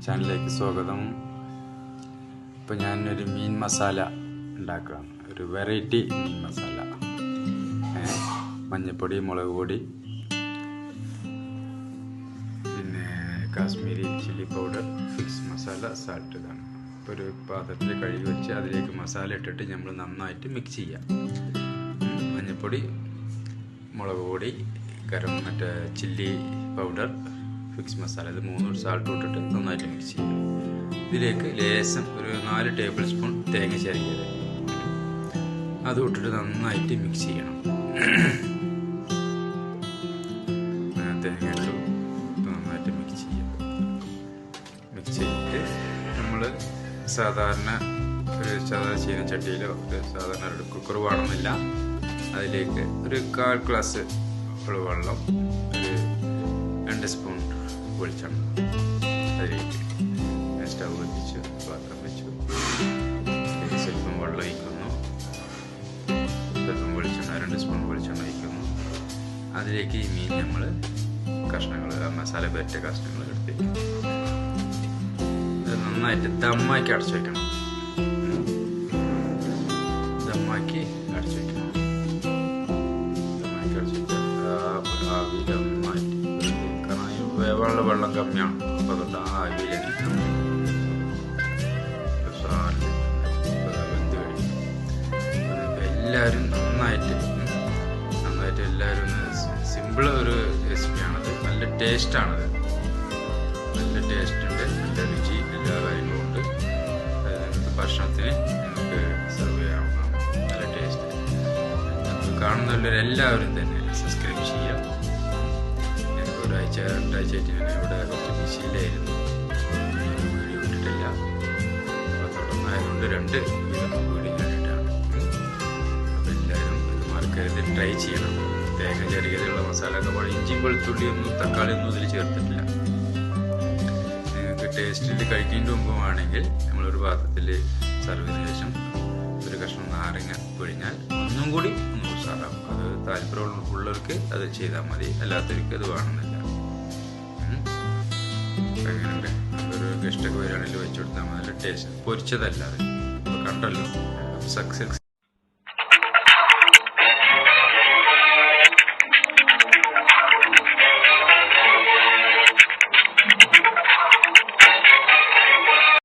ചാനലിലേക്ക് സ്വാഗതം. ഇപ്പോൾ ഞാനൊരു മീൻ മസാല ഉണ്ടാക്കുകയാണ്. ഒരു വെറൈറ്റി മീൻ മസാല. മഞ്ഞൾപ്പൊടി, മുളക് പൊടി, പിന്നെ Kashmiri chilli powder, fix masala, salt. ഇതാണ്. ഇപ്പോൾ ഒരു പാത്രത്തിൽ കഴുകി വെച്ച് അതിലേക്ക് മസാല ഇട്ടിട്ട് നമ്മൾ നന്നായിട്ട് മിക്സ് ചെയ്യാം. മഞ്ഞൾപ്പൊടി, മുളക് പൊടി, ചില്ലി പൗഡർ, ഫിക്സ് മസാല, ഇത് 3 സാൾട്ട് ഇട്ടിട്ട് നന്നായിട്ട് മിക്സ് ചെയ്യാം. ഇതിലേക്ക് ലേശം ഒരു 4 ടേബിൾ സ്പൂൺ തേങ്ങ ചിരകിയത് അത് ഇട്ടിട്ട് നന്നായിട്ട് മിക്സ് ചെയ്യണം. തേങ്ങ ഇട്ടു നന്നായിട്ട് മിക്സ് ചെയ്യാം. മിക്സ് ചെയ്തിട്ട് നമ്മൾ സാധാരണ ചെയ്യുന്ന ചട്ടിയിലോ സാധാരണ ഒരു കുക്കർ വേണമെന്നില്ല. അതിലേക്ക് ഒരു 1/4 ഗ്ലാസ് വെള്ളം, ഒരു 2 സ്പൂൺ വെളിച്ചെണ്ണ അതിലേക്ക് സ്റ്റവ് കത്തിച്ചു, പാത്രം വെച്ചു, സ്വല്പം വെള്ളം ഒഴിക്കുന്നു, സ്വല്പം വെളിച്ചെണ്ണ, 2 സ്പൂൺ വെളിച്ചെണ്ണ ഒഴിക്കുന്നു. അതിലേക്ക് ഈ മീൻ നമ്മൾ കഷ്ണങ്ങൾ, മസാല പറ്റ കഷ്ണങ്ങൾ എടുത്ത് ഇത് നന്നായിട്ട് ദമ്മാക്കി അടച്ചു വയ്ക്കണം. ദമ്മാക്കി അടച്ചു വയ്ക്കണം. വേവാനുള്ള വെള്ളം കമ്മിയാണ്. അപ്പോൾ അതുകൊണ്ട് ആ ആവിയിലേക്ക് വെന്ത് കഴിയും. എല്ലാവരും നന്നായിട്ട് എല്ലാവരും സിമ്പിൾ ഒരു റെസിപ്പിയാണത്. നല്ല ടേസ്റ്റാണത്. നല്ല ടേസ്റ്റ് ഉണ്ട്, നല്ല രുചി, എല്ലാ കാര്യങ്ങളും ഉണ്ട്. ഭക്ഷണത്തിന് നമുക്ക് സെർവ് ചെയ്യാവുന്നതാണ്. നല്ല ടേസ്റ്റ്. കാണുന്നവരെല്ലാവരും തന്നെ സബ്സ്ക്രൈബ് ചെയ്യാം. രണ്ടാഴ്ചയായിട്ട് ഞാൻ ഇവിടെ കുറച്ച് ബിസിയിലായിരുന്നു, വീഡിയോ ഇട്ടിട്ടില്ല. അപ്പോൾ തുടർന്നായതുകൊണ്ട് 2 വീഡിയോ ഞാനിട്ടാണ്. അപ്പോൾ എല്ലാവരും ഇത് മറക്കരുത്, ട്രൈ ചെയ്യണം. തേങ്ങ ചെറിയതുള്ള മസാല ഒക്കെ പാടെ, ഇഞ്ചി വെളുത്തുള്ളിയൊന്നും തക്കാളിയൊന്നും ഇതിൽ ചേർത്തിട്ടില്ല. നിങ്ങൾക്ക് ടേസ്റ്റിൽ കഴിക്കുന്നതിന് മുമ്പ് ആണെങ്കിൽ നമ്മളൊരു പാത്രത്തിൽ സെർവ് ചെയ്തതിനു ശേഷം ഒരു കഷ്ണം നാരങ്ങ പിഴിഞ്ഞാൽ ഒന്നും കൂടി ഉഷാറാവും. അത് താല്പര്യമുള്ളവർക്ക് അത് ചെയ്താൽ മതി, അല്ലാത്തവർക്ക് അത് വേണമെന്നില്ല. അങ്ങനെയുണ്ട്. അതൊരു ഗസ്റ്റൊക്കെ വരികയാണെങ്കിൽ വെച്ചു കൊടുത്താൽ മതി. നല്ല ടേസ്റ്റ്. പൊരിച്ചതല്ല അത്. കണ്ടല്ലോ സക്സസ്.